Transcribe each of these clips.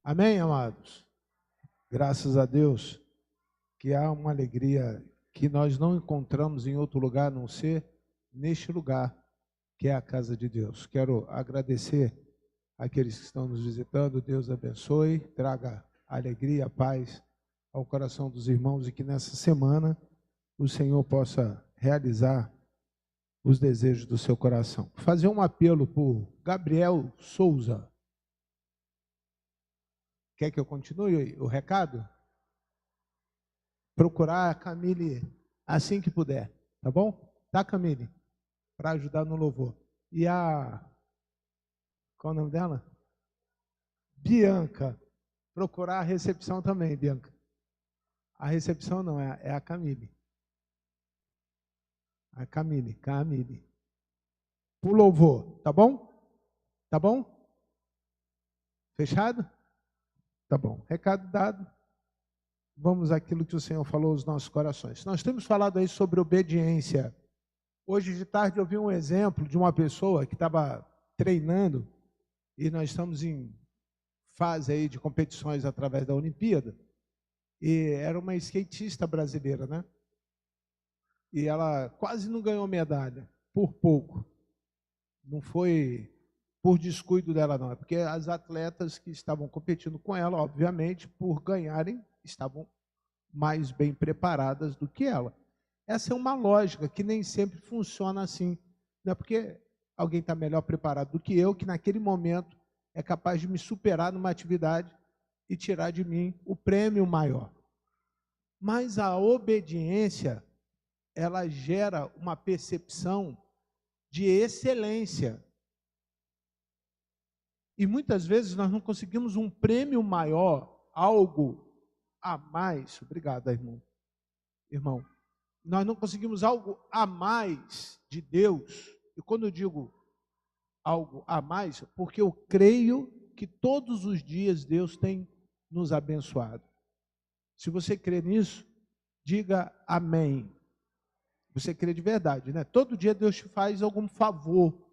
Amém, amados? Graças a Deus que há uma alegria que nós não encontramos em outro lugar a não ser neste lugar, que é a casa de Deus. Quero agradecer àqueles que estão nos visitando. Deus abençoe, traga alegria, paz ao coração dos irmãos e que nessa semana o Senhor possa realizar os desejos do seu coração. Fazer um apelo por Gabriel Souza. Quer que eu continue o recado? Procurar a Camille assim que puder, tá bom? Tá, Camille? Para ajudar no louvor. E qual é o nome dela? Bianca. Procurar a recepção também, Bianca. A recepção não, é a Camille. A Camille. Por louvor, tá bom? Tá bom? Fechado? Tá bom. Recado dado. Vamos àquilo que o Senhor falou aos nossos corações. Nós temos falado aí sobre obediência. Hoje de tarde eu vi um exemplo de uma pessoa que estava treinando, e nós estamos em fase aí de competições através da Olimpíada, e era uma skatista brasileira, né? E ela quase não ganhou medalha, por pouco. Não foi por descuido dela, não. É porque as atletas que estavam competindo com ela, obviamente, por ganharem, estavam mais bem preparadas do que ela. Essa é uma lógica que nem sempre funciona assim. Não é porque alguém está melhor preparado do que eu, que naquele momento é capaz de me superar numa atividade e tirar de mim o prêmio maior. Mas a obediência, ela gera uma percepção de excelência. E muitas vezes nós não conseguimos um prêmio maior, algo a mais. Obrigado, irmão. Nós não conseguimos algo a mais de Deus. E quando eu digo algo a mais, porque eu creio que todos os dias Deus tem nos abençoado. Se você crê nisso, diga amém. Você crê de verdade, né? Todo dia Deus te faz algum favor.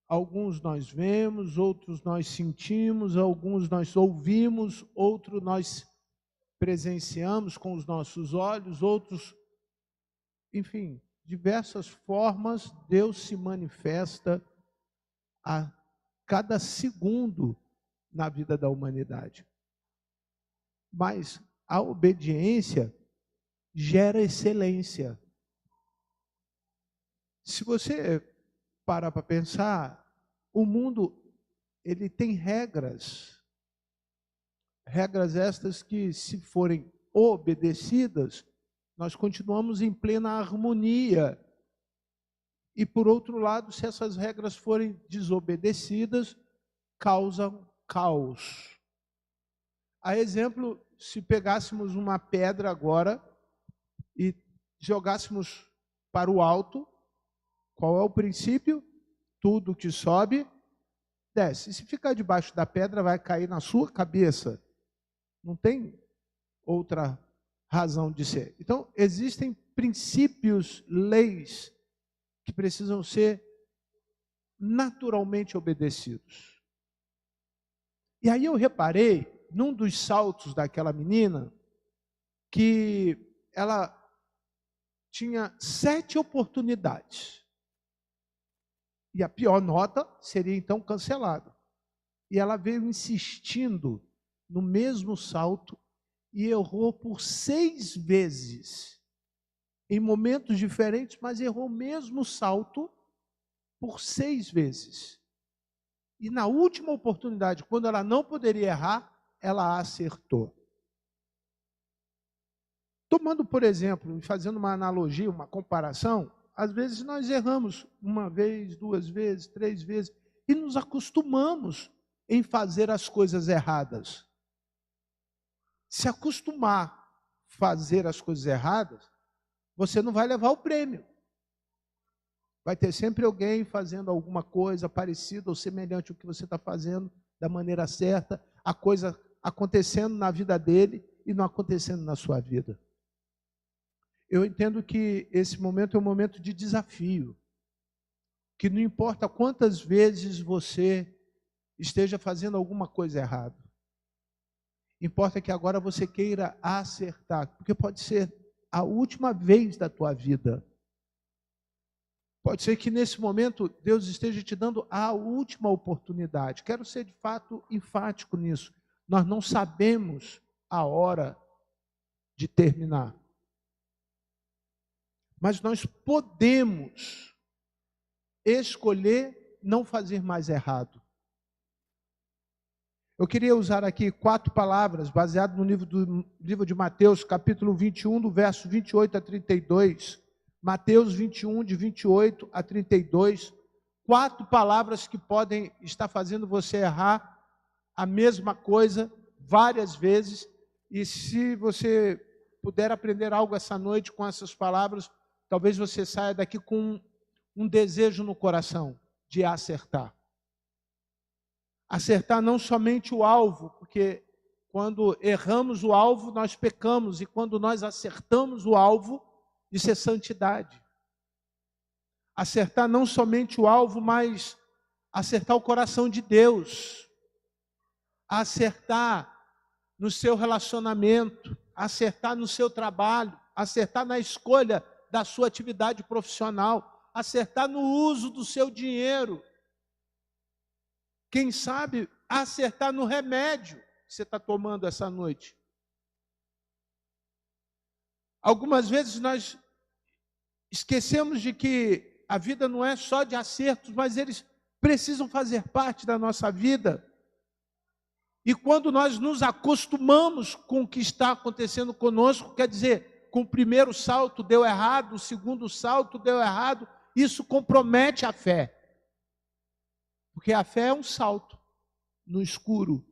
Alguns nós vemos, outros nós sentimos, alguns nós ouvimos, outros nós presenciamos com os nossos olhos, outros, enfim, diversas formas Deus se manifesta a cada segundo na vida da humanidade. Mas a obediência gera excelência. Se você parar para pensar, o mundo ele tem regras estas que, se forem obedecidas, nós continuamos em plena harmonia. E, por outro lado, se essas regras forem desobedecidas, causam caos. A exemplo, se pegássemos uma pedra agora e jogássemos para o alto, qual é o princípio? Tudo que sobe, desce. E se ficar debaixo da pedra, vai cair na sua cabeça. Não tem outra razão de ser. Então, existem princípios, leis, que precisam ser naturalmente obedecidos. E aí eu reparei, num dos saltos daquela menina, que ela tinha 7 oportunidades. E a pior nota seria então cancelada. E ela veio insistindo no mesmo salto e errou por 6 vezes. Em momentos diferentes, mas errou o mesmo salto por 6 vezes. E na última oportunidade, quando ela não poderia errar, ela acertou. Tomando, por exemplo, e fazendo uma analogia, uma comparação, às vezes nós erramos 1 vez, 2 vezes, 3 vezes, e nos acostumamos em fazer as coisas erradas. Se acostumar a fazer as coisas erradas, você não vai levar o prêmio. Vai ter sempre alguém fazendo alguma coisa parecida ou semelhante ao que você está fazendo da maneira certa, a coisa acontecendo na vida dele e não acontecendo na sua vida. Eu entendo que esse momento é um momento de desafio, que não importa quantas vezes você esteja fazendo alguma coisa errada, Importa que agora você queira acertar, porque pode ser a última vez da tua vida. Pode ser que nesse momento Deus esteja te dando a última oportunidade. Quero ser de fato enfático nisso. Nós não sabemos a hora de terminar. Mas nós podemos escolher não fazer mais errado. Eu queria usar aqui 4 palavras, baseado no livro de Mateus, capítulo 21, do verso 28 a 32. Mateus 21, de 28 a 32. 4 palavras que podem estar fazendo você errar a mesma coisa várias vezes. E se você puder aprender algo essa noite com essas palavras, talvez você saia daqui com um desejo no coração de acertar. Acertar não somente o alvo, porque quando erramos o alvo, nós pecamos, e quando nós acertamos o alvo, isso é santidade. Acertar não somente o alvo, mas acertar o coração de Deus. Acertar no seu relacionamento, acertar no seu trabalho, acertar na escolha da sua atividade profissional, acertar no uso do seu dinheiro. Quem sabe acertar no remédio que você está tomando essa noite. Algumas vezes nós esquecemos de que a vida não é só de acertos, mas eles precisam fazer parte da nossa vida. E quando nós nos acostumamos com o que está acontecendo conosco, quer dizer, com o primeiro salto deu errado, o segundo salto deu errado, isso compromete a fé. Porque a fé é um salto no escuro.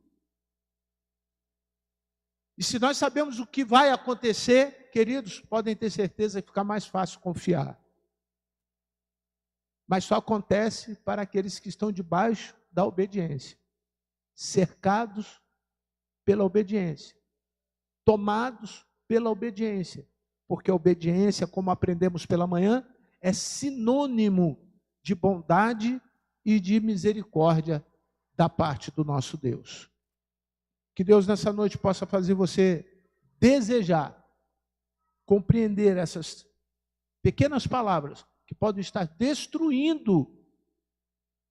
E se nós sabemos o que vai acontecer, queridos, podem ter certeza que fica mais fácil confiar. Mas só acontece para aqueles que estão debaixo da obediência, cercados pela obediência, tomados pela obediência. Porque a obediência, como aprendemos pela manhã, é sinônimo de bondade e de misericórdia da parte do nosso Deus. Que Deus nessa noite possa fazer você desejar compreender essas pequenas palavras que podem estar destruindo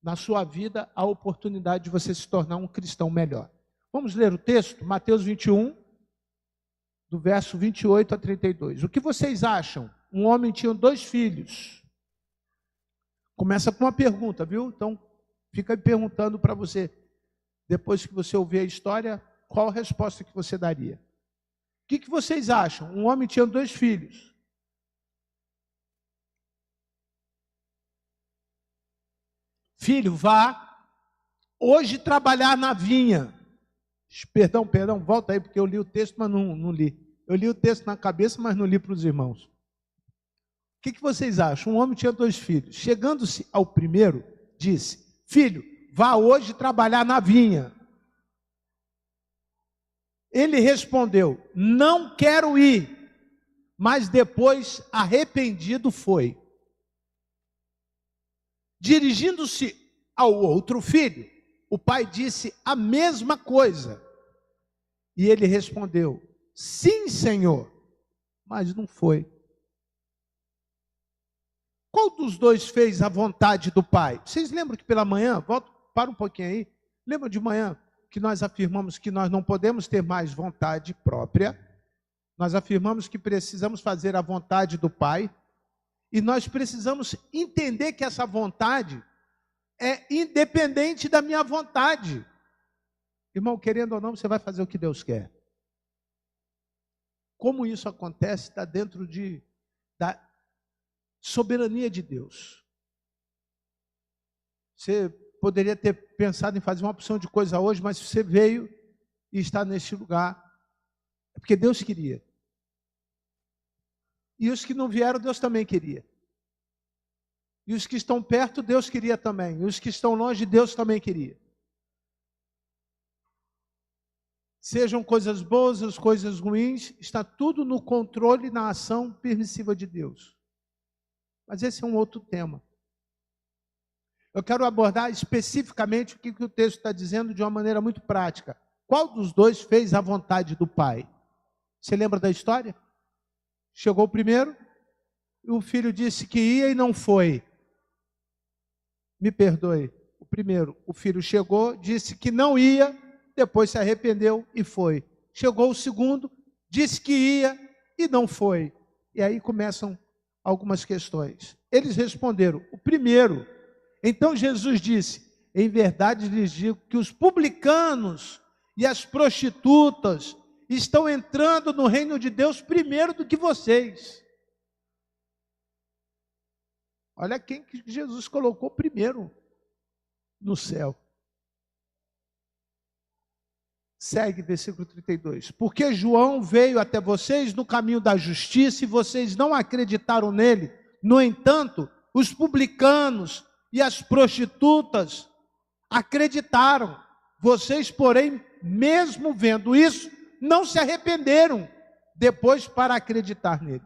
na sua vida a oportunidade de você se tornar um cristão melhor. Vamos ler o texto, Mateus 21, do verso 28 a 32. O que vocês acham? Um homem tinha 2 filhos. Começa com uma pergunta, viu? Então, fica me perguntando para você, depois que você ouvir a história, qual a resposta que você daria? O que vocês acham? Um homem tinha 2 filhos. Filho, vá hoje trabalhar na vinha. Perdão, volta aí, porque eu li o texto, mas não li. Eu li o texto na cabeça, mas não li para os irmãos. O que vocês acham? Um homem tinha 2 filhos. Chegando-se ao primeiro, disse: filho, vá hoje trabalhar na vinha. Ele respondeu: não quero ir. Mas depois, arrependido, foi. Dirigindo-se ao outro filho, o pai disse a mesma coisa. E ele respondeu: sim, Senhor, mas não foi. Qual dos 2 fez a vontade do Pai? Vocês lembram que pela manhã, para um pouquinho aí, lembram de manhã que nós afirmamos que nós não podemos ter mais vontade própria, nós afirmamos que precisamos fazer a vontade do Pai, e nós precisamos entender que essa vontade é independente da minha vontade. Irmão, querendo ou não, você vai fazer o que Deus quer. Como isso acontece, está dentro da soberania de Deus. Você poderia ter pensado em fazer uma opção de coisa hoje, mas você veio e está neste lugar, é porque Deus queria. E os que não vieram, Deus também queria. E os que estão perto, Deus queria também. E os que estão longe, Deus também queria. Sejam coisas boas ou coisas ruins, está tudo no controle e na ação permissiva de Deus. Mas esse é um outro tema. Eu quero abordar especificamente o que o texto está dizendo de uma maneira muito prática. Qual dos dois fez a vontade do pai? Você lembra da história? Chegou o primeiro, e o filho disse que ia e não foi. Me perdoe. O primeiro, o filho chegou, disse que não ia, depois se arrependeu e foi. Chegou o segundo, disse que ia e não foi. E aí começam algumas questões. Eles responderam, o primeiro. Então Jesus disse, em verdade lhes digo que os publicanos e as prostitutas estão entrando no reino de Deus primeiro do que vocês. Olha quem que Jesus colocou primeiro no céu. Segue, versículo 32. Porque João veio até vocês no caminho da justiça e vocês não acreditaram nele. No entanto, os publicanos e as prostitutas acreditaram. Vocês, porém, mesmo vendo isso, não se arrependeram depois para acreditar nele.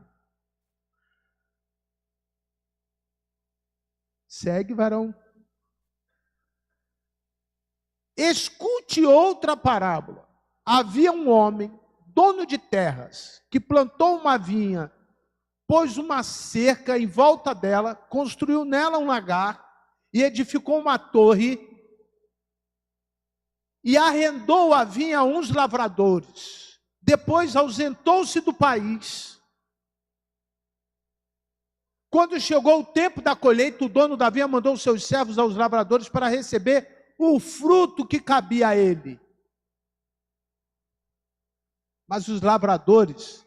Segue, varão. Escute outra parábola. Havia um homem, dono de terras, que plantou uma vinha, pôs uma cerca em volta dela, construiu nela um lagar e edificou uma torre e arrendou a vinha a uns lavradores. Depois ausentou-se do país. Quando chegou o tempo da colheita, o dono da vinha mandou seus servos aos lavradores para receber o fruto que cabia a ele. Mas os lavradores,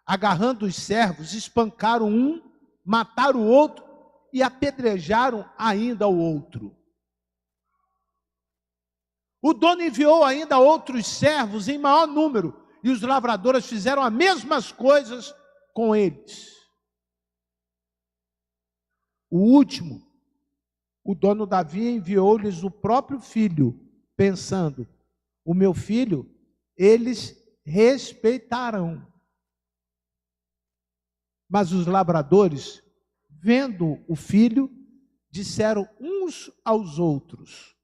agarrando os servos, espancaram um, mataram o outro e apedrejaram ainda o outro. O dono enviou ainda outros servos em maior número, e os lavradores fizeram as mesmas coisas com eles. O último, o dono da vinha enviou-lhes o próprio filho, pensando, o meu filho, eles respeitarão. Mas os lavradores, vendo o filho, disseram uns aos outros,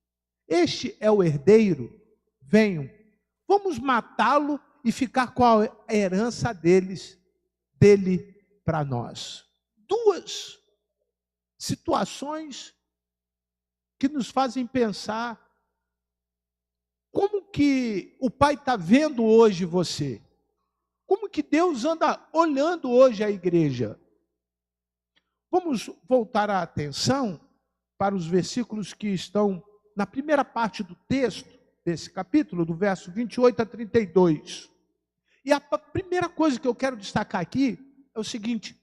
este é o herdeiro, venham, vamos matá-lo e ficar com a herança dele para nós. Duas situações que nos fazem pensar como que o Pai está vendo hoje você, como que Deus anda olhando hoje a igreja. Vamos voltar a atenção para os versículos que estão na primeira parte do texto desse capítulo, do verso 28 a 32. E a primeira coisa que eu quero destacar aqui é o seguinte: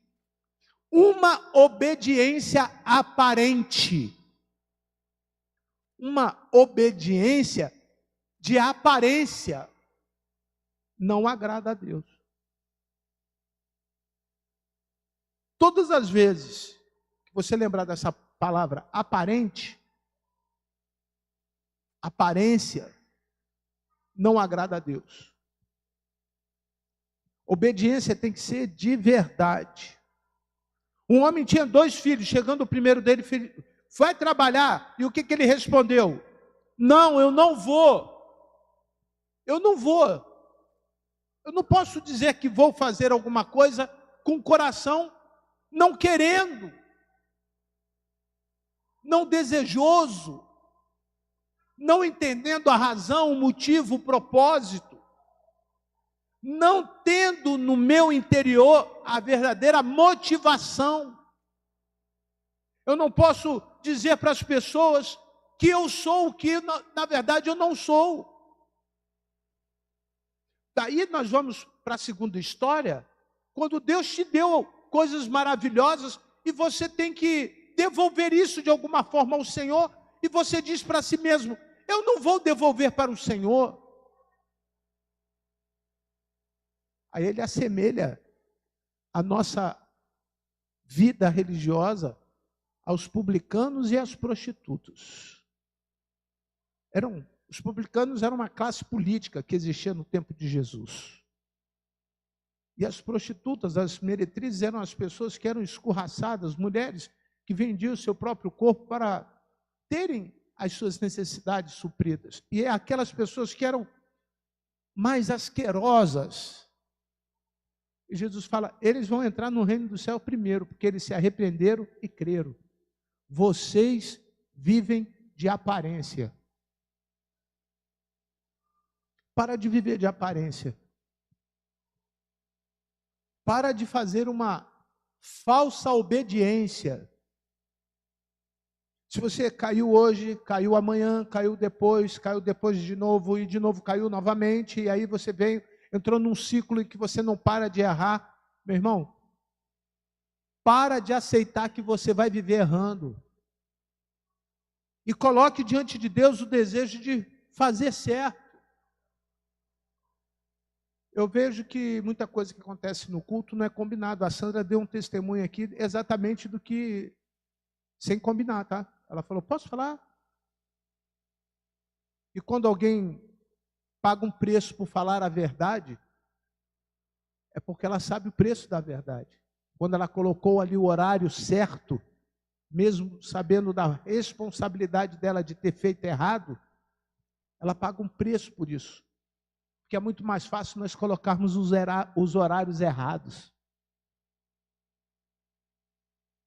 uma obediência aparente. Uma obediência de aparência não agrada a Deus. Todas as vezes que você lembrar dessa palavra aparente, aparência não agrada a Deus. Obediência tem que ser de verdade. Um homem tinha 2 filhos, chegando o primeiro dele, vai trabalhar, e o que ele respondeu? Não, eu não vou. Eu não vou. Eu não posso dizer que vou fazer alguma coisa com o coração não querendo, não desejoso, não entendendo a razão, o motivo, o propósito, não tendo no meu interior a verdadeira motivação. Eu não posso dizer para as pessoas que eu sou o que na verdade eu não sou. Daí nós vamos para a segunda história, quando Deus te deu coisas maravilhosas e você tem que devolver isso de alguma forma ao Senhor, e você diz para si mesmo, eu não vou devolver para o Senhor. Aí ele assemelha a nossa vida religiosa aos publicanos e às prostitutas. Os publicanos eram uma classe política que existia no tempo de Jesus. E as prostitutas, as meretrizes, eram as pessoas que eram escorraçadas, mulheres que vendiam o seu próprio corpo para terem as suas necessidades supridas. E é aquelas pessoas que eram mais asquerosas. E Jesus fala, eles vão entrar no reino do céu primeiro, porque eles se arrependeram e creram. Vocês vivem de aparência. Para de viver de aparência. Para de fazer uma falsa obediência. Se você caiu hoje, caiu amanhã, caiu depois de novo e de novo caiu novamente, e aí você entrou num ciclo em que você não para de errar, meu irmão, para de aceitar que você vai viver errando. E coloque diante de Deus o desejo de fazer certo. Eu vejo que muita coisa que acontece no culto não é combinado. A Sandra deu um testemunho aqui exatamente do que, sem combinar, tá? Ela falou, posso falar? E quando alguém paga um preço por falar a verdade, é porque ela sabe o preço da verdade. Quando ela colocou ali o horário certo, mesmo sabendo da responsabilidade dela de ter feito errado, ela paga um preço por isso. Porque é muito mais fácil nós colocarmos os horários errados.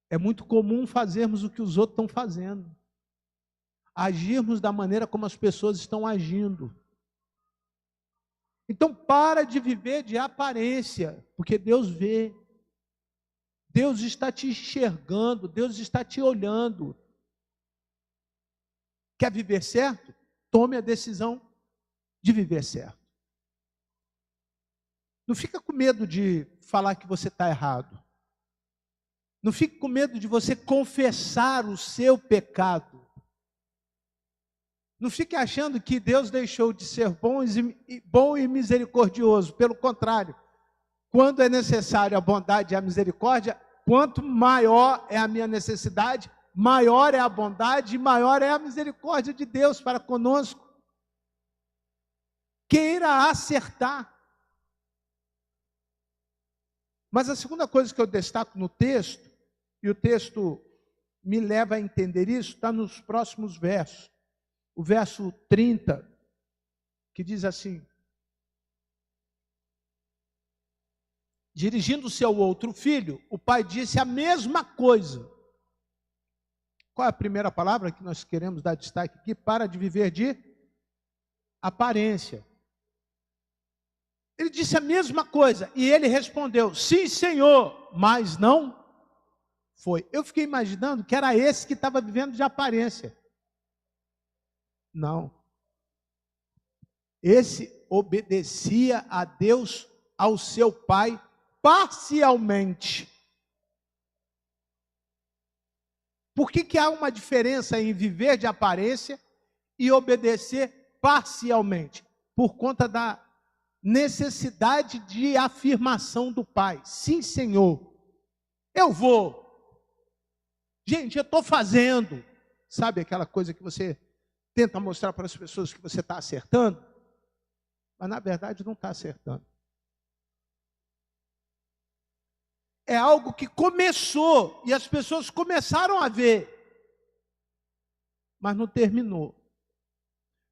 É muito comum fazermos o que os outros estão fazendo. Agirmos da maneira como as pessoas estão agindo. Então para de viver de aparência, porque Deus vê. Deus está te enxergando, Deus está te olhando. Quer viver certo? Tome a decisão de viver certo. Não fica com medo de falar que você está errado. Não fique com medo de você confessar o seu pecado. Não fique achando que Deus deixou de ser bom e misericordioso. Pelo contrário, quando é necessário a bondade e a misericórdia, quanto maior é a minha necessidade, maior é a bondade e maior é a misericórdia de Deus para conosco. Queira acertar. Mas a segunda coisa que eu destaco no texto, e o texto me leva a entender isso, está nos próximos versos. O verso 30, que diz assim: dirigindo-se ao outro filho, o pai disse a mesma coisa. Qual é a primeira palavra que nós queremos dar destaque aqui? Para de viver de aparência. Ele disse a mesma coisa, e ele respondeu, sim, Senhor, mas não foi. Eu fiquei imaginando que era esse que estava vivendo de aparência. Não. Esse obedecia a Deus, ao seu pai, parcialmente. Por que há uma diferença em viver de aparência e obedecer parcialmente? Por conta da necessidade de afirmação do pai. Sim, Senhor, eu vou. Gente, eu estou fazendo. Sabe aquela coisa que você tenta mostrar para as pessoas que você está acertando? Mas na verdade não está acertando. É algo que começou e as pessoas começaram a ver, mas não terminou.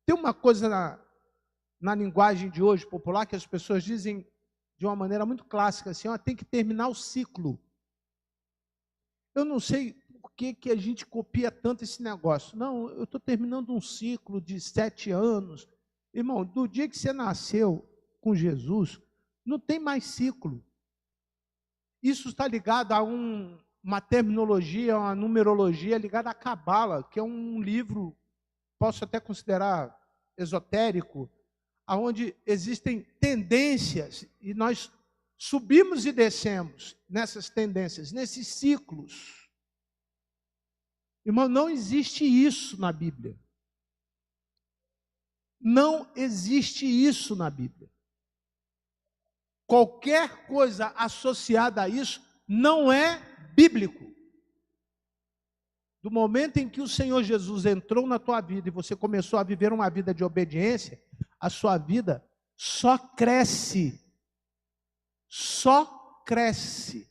Tem uma coisa na linguagem de hoje popular que as pessoas dizem de uma maneira muito clássica assim, ó, tem que terminar o ciclo. Eu não sei por que a gente copia tanto esse negócio. Não, eu estou terminando um ciclo de 7 anos. Irmão, do dia que você nasceu com Jesus, não tem mais ciclo. Isso está ligado a uma terminologia, uma numerologia ligada à Cabala, que é um livro, posso até considerar esotérico, onde existem tendências, e nós subimos e descemos nessas tendências, nesses ciclos. Irmão, não existe isso na Bíblia. Não existe isso na Bíblia. Qualquer coisa associada a isso não é bíblico. Do momento em que o Senhor Jesus entrou na tua vida e você começou a viver uma vida de obediência, a sua vida só cresce. Só cresce.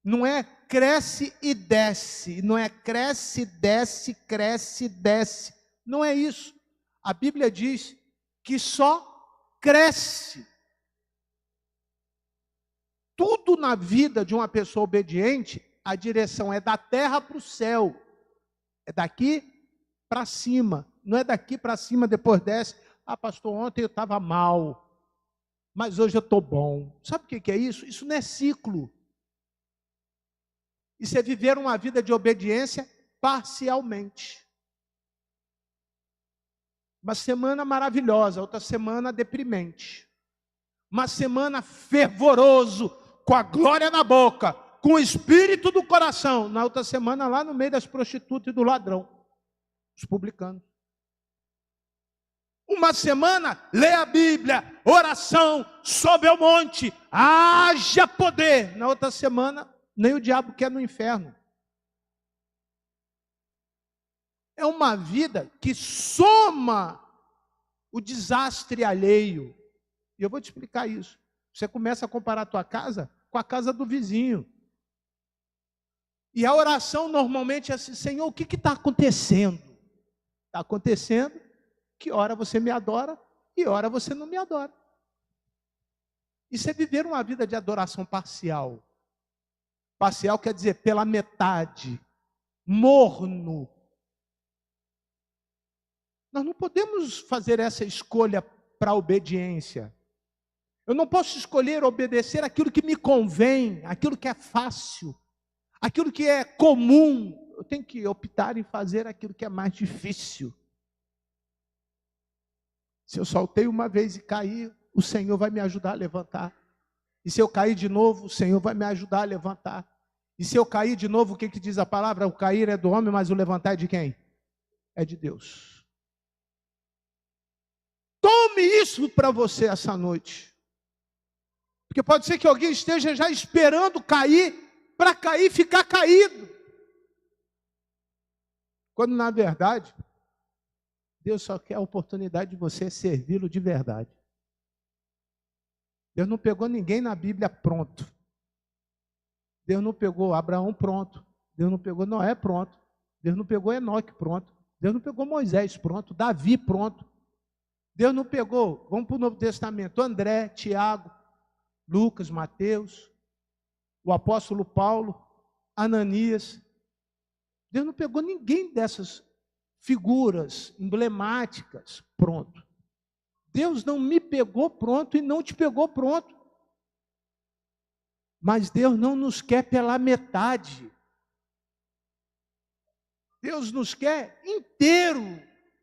Não é cresce e desce. Não é cresce, desce, cresce, desce. Não é isso. A Bíblia diz que só cresce. Tudo na vida de uma pessoa obediente, a direção é da terra para o céu. É daqui para cima. Não é daqui para cima, depois desce. Ah, pastor, ontem eu estava mal, mas hoje eu estou bom. Sabe o que é isso? Isso não é ciclo. Isso é viver uma vida de obediência parcialmente. Uma semana maravilhosa, outra semana deprimente. Uma semana fervoroso, com a glória na boca, com o espírito do coração. Na outra semana, lá no meio das prostitutas e do ladrão, os publicanos. Uma semana, lê a Bíblia, oração, sobe ao monte, haja poder. Na outra semana, nem o diabo quer no inferno. É uma vida que soma o desastre alheio. E eu vou te explicar isso. Você começa a comparar a tua casa com a casa do vizinho. E a oração normalmente é assim: Senhor, o que está acontecendo? Está acontecendo que hora você me adora e hora você não me adora. Isso é viver uma vida de adoração parcial. Parcial quer dizer pela metade, morno. Nós não podemos fazer essa escolha para a obediência. Eu não posso escolher obedecer aquilo que me convém, aquilo que é fácil, aquilo que é comum. Eu tenho que optar em fazer aquilo que é mais difícil. Se eu saltei uma vez e caí, o Senhor vai me ajudar a levantar. E se eu cair de novo, o Senhor vai me ajudar a levantar. E se eu cair de novo, o que diz a palavra? O cair é do homem, mas o levantar é de quem? É de Deus. Tome isso para você essa noite. Porque pode ser que alguém esteja já esperando cair, para cair e ficar caído. Quando na verdade, Deus só quer a oportunidade de você servi-lo de verdade. Deus não pegou ninguém na Bíblia pronto. Deus não pegou Abraão pronto. Deus não pegou Noé pronto. Deus não pegou Enoque pronto. Deus não pegou Moisés pronto. Davi pronto. Deus não pegou, vamos para o Novo Testamento, André, Tiago, Lucas, Mateus, o apóstolo Paulo, Ananias. Deus não pegou ninguém dessas figuras emblemáticas pronto. Deus não me pegou pronto e não te pegou pronto. Mas Deus não nos quer pela metade. Deus nos quer inteiro.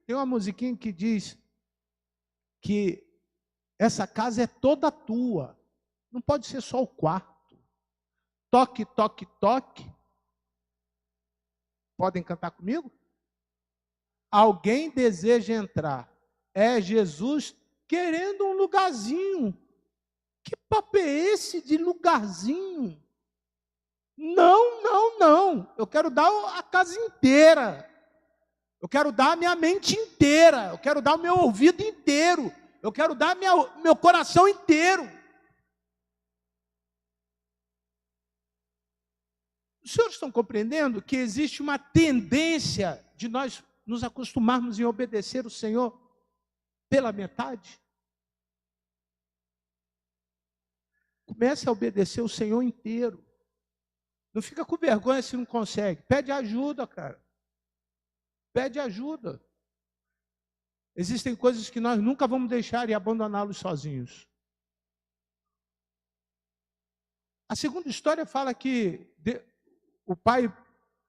Tem uma musiquinha que diz que essa casa é toda tua. Não pode ser só o quarto. Toque, toque, toque. Podem cantar comigo? Alguém deseja entrar. É Jesus querendo um lugarzinho. Que papo é esse de lugarzinho? Não, não, não. Eu quero dar a casa inteira. Eu quero dar a minha mente inteira. Eu quero dar o meu ouvido inteiro. Eu quero dar meu coração inteiro. Os senhores estão compreendendo que existe uma tendência de nós nos acostumarmos em obedecer o Senhor pela metade? Comece a obedecer o Senhor inteiro. Não fica com vergonha se não consegue. Pede ajuda, cara. Pede ajuda. Existem coisas que nós nunca vamos deixar e abandoná-los sozinhos. A segunda história fala que o pai,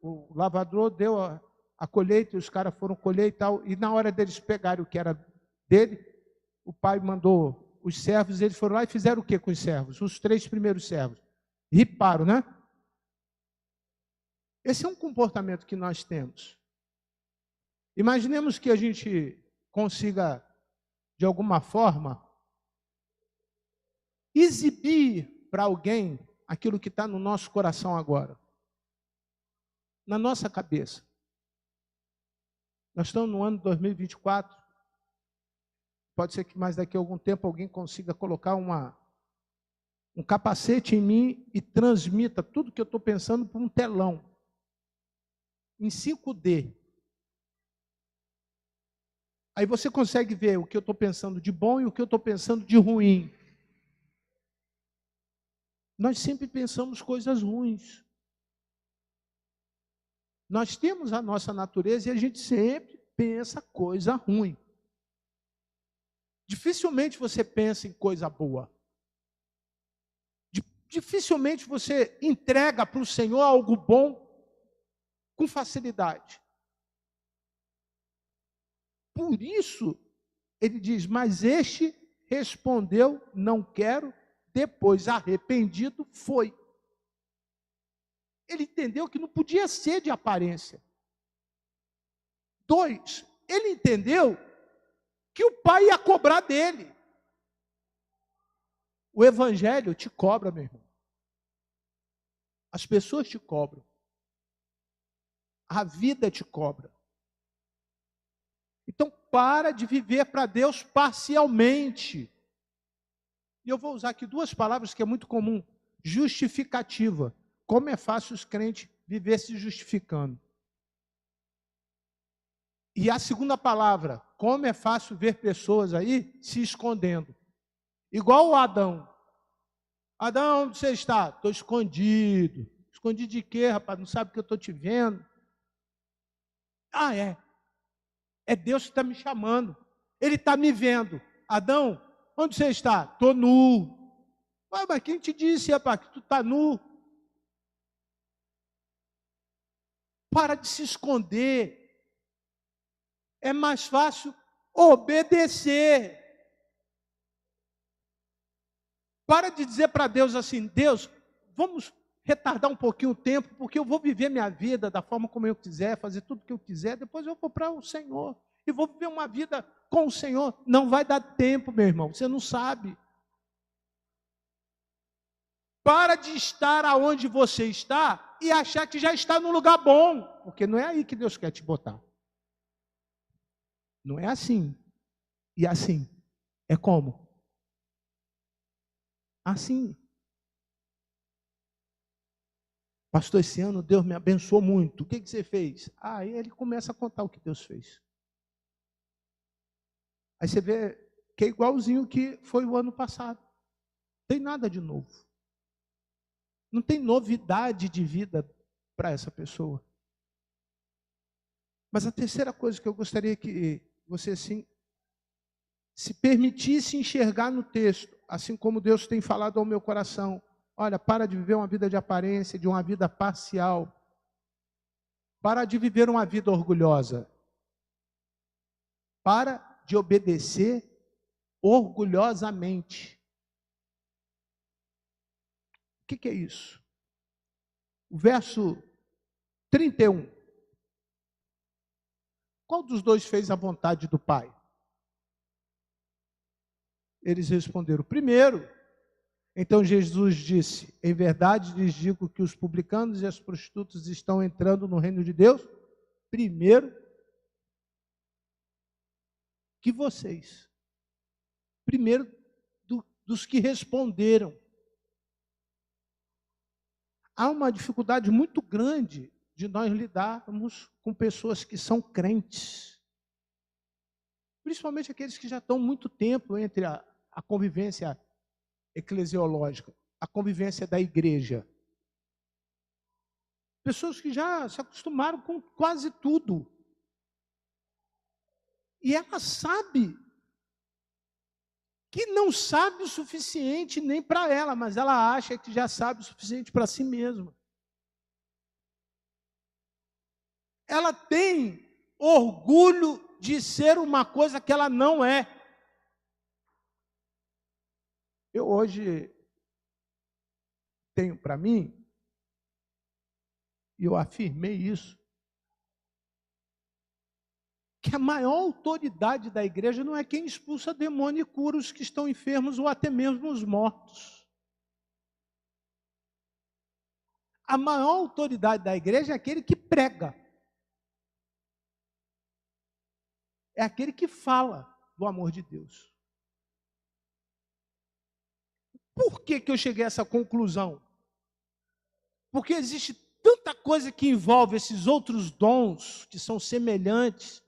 o lavrador, deu a colheita, e os caras foram colher e tal, e na hora deles pegarem o que era dele, o pai mandou os servos, eles foram lá e fizeram o que com os servos? Os 3 primeiros servos. Riparam, né? Esse é um comportamento que nós temos. Imaginemos que a gente consiga, de alguma forma, exibir para alguém aquilo que está no nosso coração agora. Na nossa cabeça. Nós estamos no ano 2024. Pode ser que mais daqui a algum tempo alguém consiga colocar um capacete em mim e transmita tudo que eu estou pensando por um telão. Em 5D. Aí você consegue ver o que eu estou pensando de bom e o que eu estou pensando de ruim. Nós sempre pensamos coisas ruins. Nós temos a nossa natureza e a gente sempre pensa coisa ruim. Dificilmente você pensa em coisa boa. Dificilmente você entrega para o Senhor algo bom com facilidade. Por isso, ele diz, mas este respondeu, não quero, depois arrependido foi. Ele entendeu que não podia ser de aparência. 2, ele entendeu que o pai ia cobrar dele. O evangelho te cobra, meu irmão. As pessoas te cobram. A vida te cobra. Então, para de viver para Deus parcialmente. E eu vou usar aqui 2 palavras que é muito comum. Justificativa. Como é fácil os crentes viver se justificando. E a segunda palavra, como é fácil ver pessoas aí se escondendo. Igual o Adão. Adão, onde você está? Estou escondido. Escondido de quê, rapaz? Não sabe que eu estou te vendo? Ah, é. É Deus que está me chamando. Ele está me vendo. Adão, onde você está? Estou nu. Ué, mas quem te disse, rapaz, que tu está nu? Para de se esconder. É mais fácil obedecer. Para de dizer para Deus assim, Deus, vamos retardar um pouquinho o tempo, porque eu vou viver minha vida da forma como eu quiser, fazer tudo o que eu quiser, depois eu vou para o Senhor. E vou viver uma vida com o Senhor. Não vai dar tempo, meu irmão, você não sabe. Para de estar aonde você está e achar que já está num lugar bom, porque não é aí que Deus quer te botar. Não é assim. E assim, é como? Assim. Pastor, esse ano Deus me abençoou muito. O que você fez? Aí ele começa a contar o que Deus fez. Aí você vê que é igualzinho que foi o ano passado. Não tem nada de novo. Não tem novidade de vida para essa pessoa. Mas a terceira coisa que eu gostaria que você assim, se permitisse enxergar no texto, assim como Deus tem falado ao meu coração, olha, para de viver uma vida de aparência, de uma vida parcial. Para de viver uma vida orgulhosa. Para de obedecer orgulhosamente. O que é isso? O verso 31. Qual dos dois fez a vontade do Pai? Eles responderam, primeiro. Então Jesus disse, em verdade lhes digo que os publicanos e as prostitutas estão entrando no reino de Deus, primeiro que vocês. Primeiro dos que responderam. Há uma dificuldade muito grande de nós lidarmos com pessoas que são crentes. Principalmente aqueles que já estão muito tempo entre a convivência eclesiológica, a convivência da igreja. Pessoas que já se acostumaram com quase tudo. E ela sabe que não sabe o suficiente nem para ela, mas ela acha que já sabe o suficiente para si mesma. Ela tem orgulho de ser uma coisa que ela não é. Eu hoje tenho para mim, e eu afirmei isso, que a maior autoridade da igreja não é quem expulsa demônio e cura os que estão enfermos ou até mesmo os mortos. A maior autoridade da igreja é aquele que prega. É aquele que fala do amor de Deus. Por que eu cheguei a essa conclusão? Porque existe tanta coisa que envolve esses outros dons, que são semelhantes,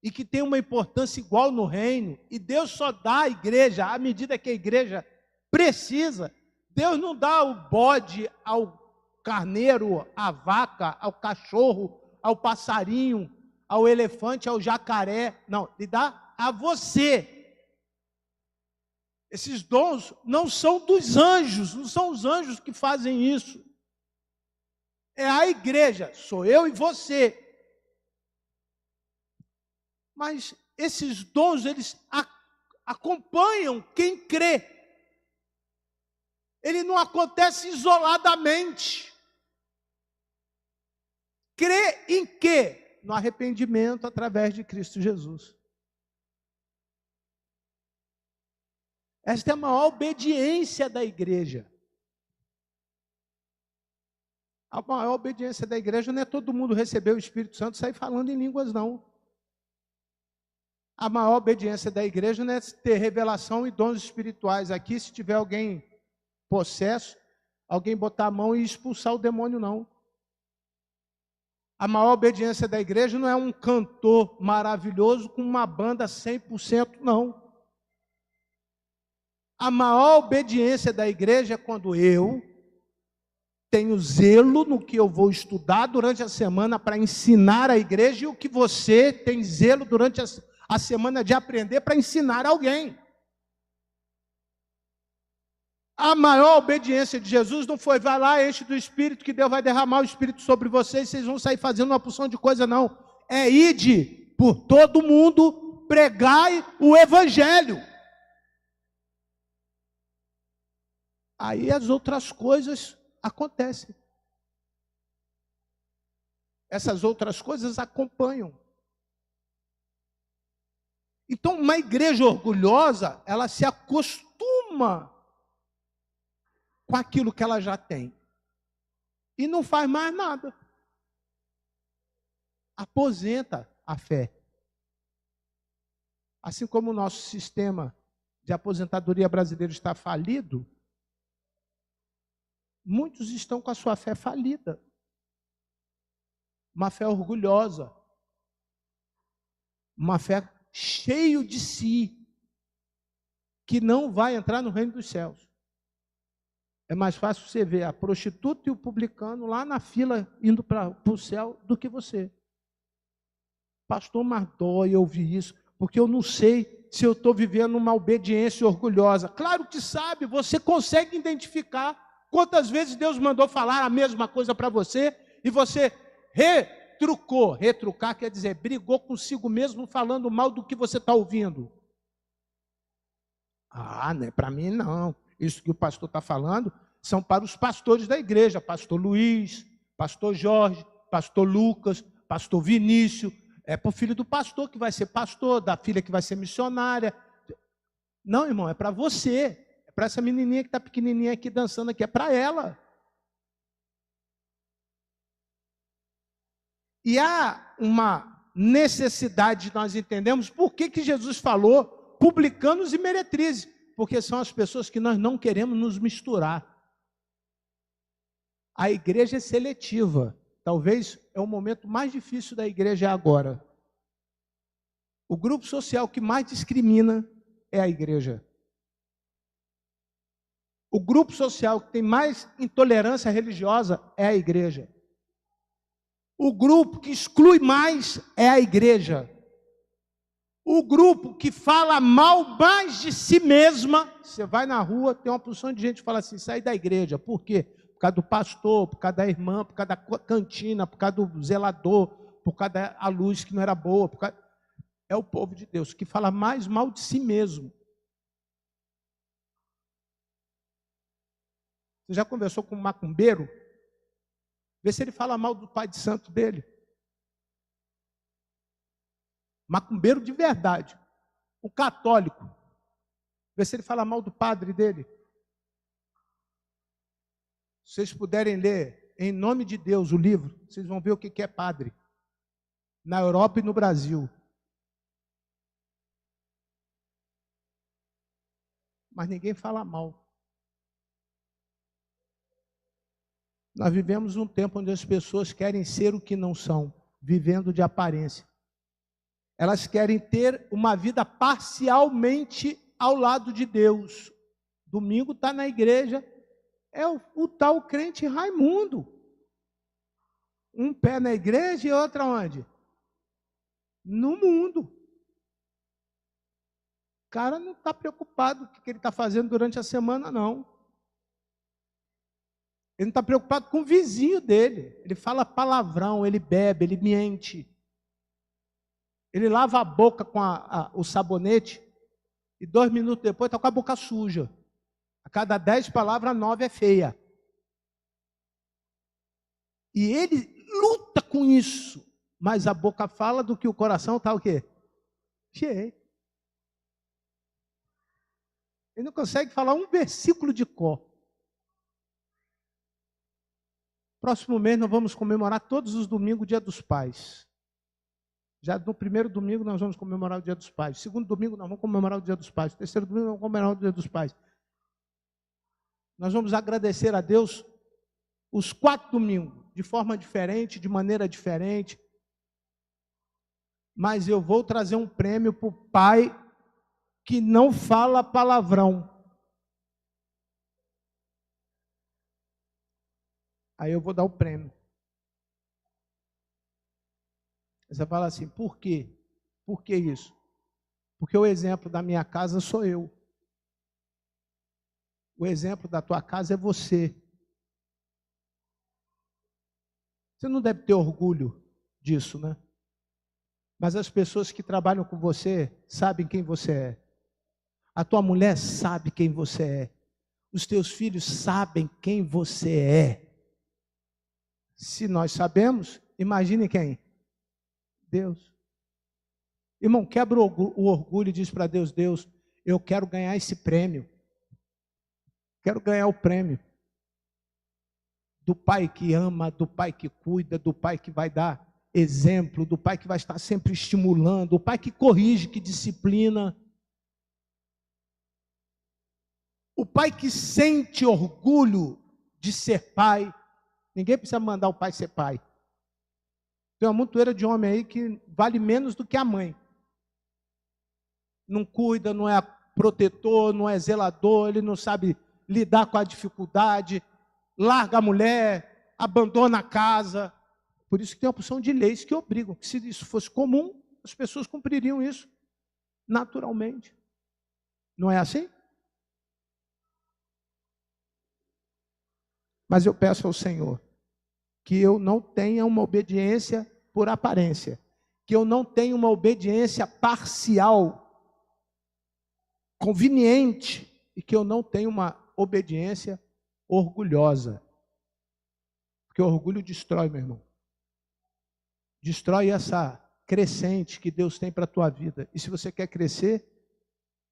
e que tem uma importância igual no reino, e Deus só dá à igreja à medida que a igreja precisa. Deus não dá o bode ao carneiro, à vaca, ao cachorro, ao passarinho, ao elefante, ao jacaré. Não, Ele dá a você. Esses dons não são dos anjos, não são os anjos que fazem isso. É a igreja, sou eu e você. Mas esses dons, eles acompanham quem crê. Ele não acontece isoladamente. Crê em quê? No arrependimento através de Cristo Jesus. Esta é a maior obediência da igreja. A maior obediência da igreja não é todo mundo receber o Espírito Santo e sair falando em línguas, não. A maior obediência da igreja não é ter revelação e dons espirituais. Aqui, se tiver alguém possesso, alguém botar a mão e expulsar o demônio, não. A maior obediência da igreja não é um cantor maravilhoso com uma banda 100%, não. A maior obediência da igreja é quando eu tenho zelo no que eu vou estudar durante a semana para ensinar a igreja e o que você tem zelo durante a semana de aprender para ensinar alguém. A maior obediência de Jesus não foi, vai lá, enche do Espírito, que Deus vai derramar o Espírito sobre vocês, vocês vão sair fazendo uma porção de coisa, não. É ide por todo mundo, pregai o Evangelho. Aí as outras coisas acontecem. Essas outras coisas acompanham. Então, uma igreja orgulhosa, ela se acostuma com aquilo que ela já tem. E não faz mais nada. Aposenta a fé. Assim como o nosso sistema de aposentadoria brasileiro está falido, muitos estão com a sua fé falida. Uma fé orgulhosa. Uma fé cheio de si, que não vai entrar no reino dos céus. É mais fácil você ver a prostituta e o publicano lá na fila indo para o céu do que você. Pastor, mas dói ouvir isso, porque eu não sei se eu estou vivendo uma obediência orgulhosa. Claro que sabe, você consegue identificar quantas vezes Deus mandou falar a mesma coisa para você e você retrucou. Retrucar quer dizer, brigou consigo mesmo falando mal do que você está ouvindo. Ah, não é para mim não. Isso que o pastor está falando são para os pastores da igreja. Pastor Luiz, pastor Jorge, pastor Lucas, pastor Vinícius. É para o filho do pastor que vai ser pastor, da filha que vai ser missionária. Não, irmão, é para você. É para essa menininha que está pequenininha aqui dançando aqui. É para ela. E há uma necessidade de nós entendermos por que Jesus falou publicanos e meretrizes, porque são as pessoas que nós não queremos nos misturar. A igreja é seletiva. Talvez é o momento mais difícil da igreja agora. O grupo social que mais discrimina é a igreja. O grupo social que tem mais intolerância religiosa é a igreja. O grupo que exclui mais é a igreja. O grupo que fala mal mais de si mesma, você vai na rua, tem uma porção de gente que fala assim, sai da igreja. Por quê? Por causa do pastor, por causa da irmã, por causa da cantina, por causa do zelador, por causa da luz que não era boa. É o povo de Deus que fala mais mal de si mesmo. Você já conversou com um macumbeiro? Vê se ele fala mal do pai de santo dele. Macumbeiro de verdade. O católico. Vê se ele fala mal do padre dele. Se vocês puderem ler, em nome de Deus, o livro, vocês vão ver o que é padre. Na Europa e no Brasil. Mas ninguém fala mal. Nós vivemos um tempo onde as pessoas querem ser o que não são, vivendo de aparência. Elas querem ter uma vida parcialmente ao lado de Deus. Domingo está na igreja, é o tal crente Raimundo. Um pé na igreja e outro onde? No mundo. O cara não está preocupado com o que ele está fazendo durante a semana, não. Ele não está preocupado com o vizinho dele. Ele fala palavrão, ele bebe, ele mente. Ele lava a boca com o sabonete e 2 minutos depois está com a boca suja. A cada 10 palavras, 9 é feia. E ele luta com isso. Mas a boca fala do que o coração está o quê? Cheio. Ele não consegue falar um versículo de cor. Próximo mês nós vamos comemorar todos os domingos o Dia dos Pais. Já no primeiro domingo nós vamos comemorar o Dia dos Pais. No segundo domingo nós vamos comemorar o Dia dos Pais. No terceiro domingo nós vamos comemorar o Dia dos Pais. Nós vamos agradecer a Deus os 4 domingos, de forma diferente, de maneira diferente. Mas eu vou trazer um prêmio para o pai que não fala palavrão. Aí eu vou dar o prêmio. Você fala assim, por quê? Por que isso? Porque o exemplo da minha casa sou eu. O exemplo da tua casa é você. Você não deve ter orgulho disso, né? Mas as pessoas que trabalham com você sabem quem você é. A tua mulher sabe quem você é. Os teus filhos sabem quem você é. Se nós sabemos, imagine quem? Deus. Irmão, quebra o orgulho e diz para Deus, Deus, eu quero ganhar esse prêmio. Quero ganhar o prêmio. Do pai que ama, do pai que cuida, do pai que vai dar exemplo, do pai que vai estar sempre estimulando, do pai que corrige, que disciplina. O pai que sente orgulho de ser pai. Ninguém precisa mandar o pai ser pai. Tem uma montoeira de homem aí que vale menos do que a mãe. Não cuida, não é protetor, não é zelador, ele não sabe lidar com a dificuldade, larga a mulher, abandona a casa. Por isso que tem uma porção de leis que obrigam. Se isso fosse comum, as pessoas cumpririam isso naturalmente. Não é assim? Mas eu peço ao Senhor que eu não tenha uma obediência por aparência, que eu não tenha uma obediência parcial, conveniente, e que eu não tenha uma obediência orgulhosa. Porque o orgulho destrói, meu irmão. Destrói essa crescente que Deus tem para a tua vida. E se você quer crescer,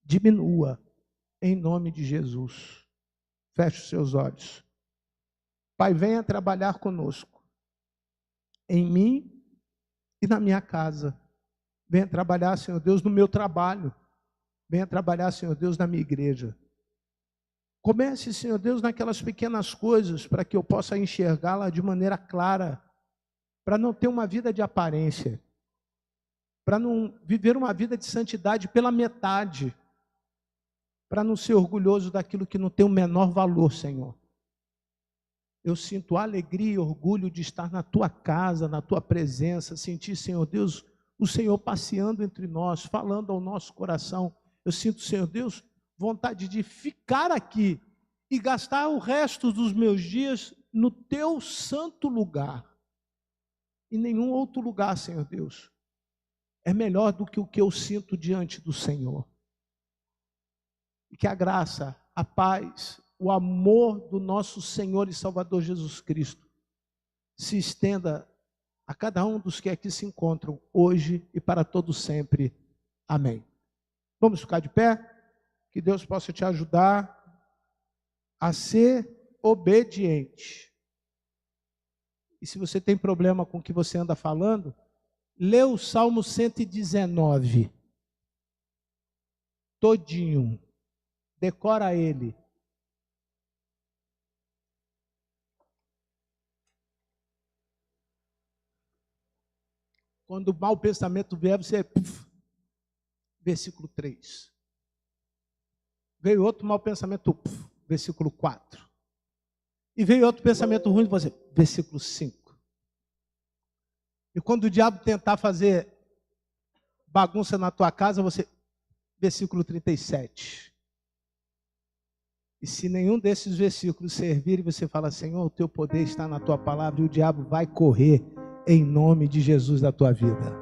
diminua, em nome de Jesus. Feche os seus olhos. Pai, venha trabalhar conosco, em mim e na minha casa. Venha trabalhar, Senhor Deus, no meu trabalho. Venha trabalhar, Senhor Deus, na minha igreja. Comece, Senhor Deus, naquelas pequenas coisas, para que eu possa enxergá-la de maneira clara, para não ter uma vida de aparência, para não viver uma vida de santidade pela metade, para não ser orgulhoso daquilo que não tem o menor valor, Senhor. Eu sinto alegria e orgulho de estar na tua casa, na tua presença, sentir, Senhor Deus, o Senhor passeando entre nós, falando ao nosso coração. Eu sinto, Senhor Deus, vontade de ficar aqui e gastar o resto dos meus dias no teu santo lugar. Em nenhum outro lugar, Senhor Deus, é melhor do que o que eu sinto diante do Senhor. E que a graça, a paz, o amor do nosso Senhor e Salvador Jesus Cristo se estenda a cada um dos que aqui se encontram hoje e para todo sempre. Amém. Vamos ficar de pé? Que Deus possa te ajudar a ser obediente. E se você tem problema com o que você anda falando, lê o Salmo 119. Todinho. Decora ele. Quando o mau pensamento vier, você... versículo 3. Veio outro mau pensamento, versículo 4. E veio outro pensamento ruim de você, versículo 5. E quando o diabo tentar fazer bagunça na tua casa, você... versículo 37. E se nenhum desses versículos servir, você fala, Senhor, o teu poder está na tua palavra, e o diabo vai correr em nome de Jesus da tua vida.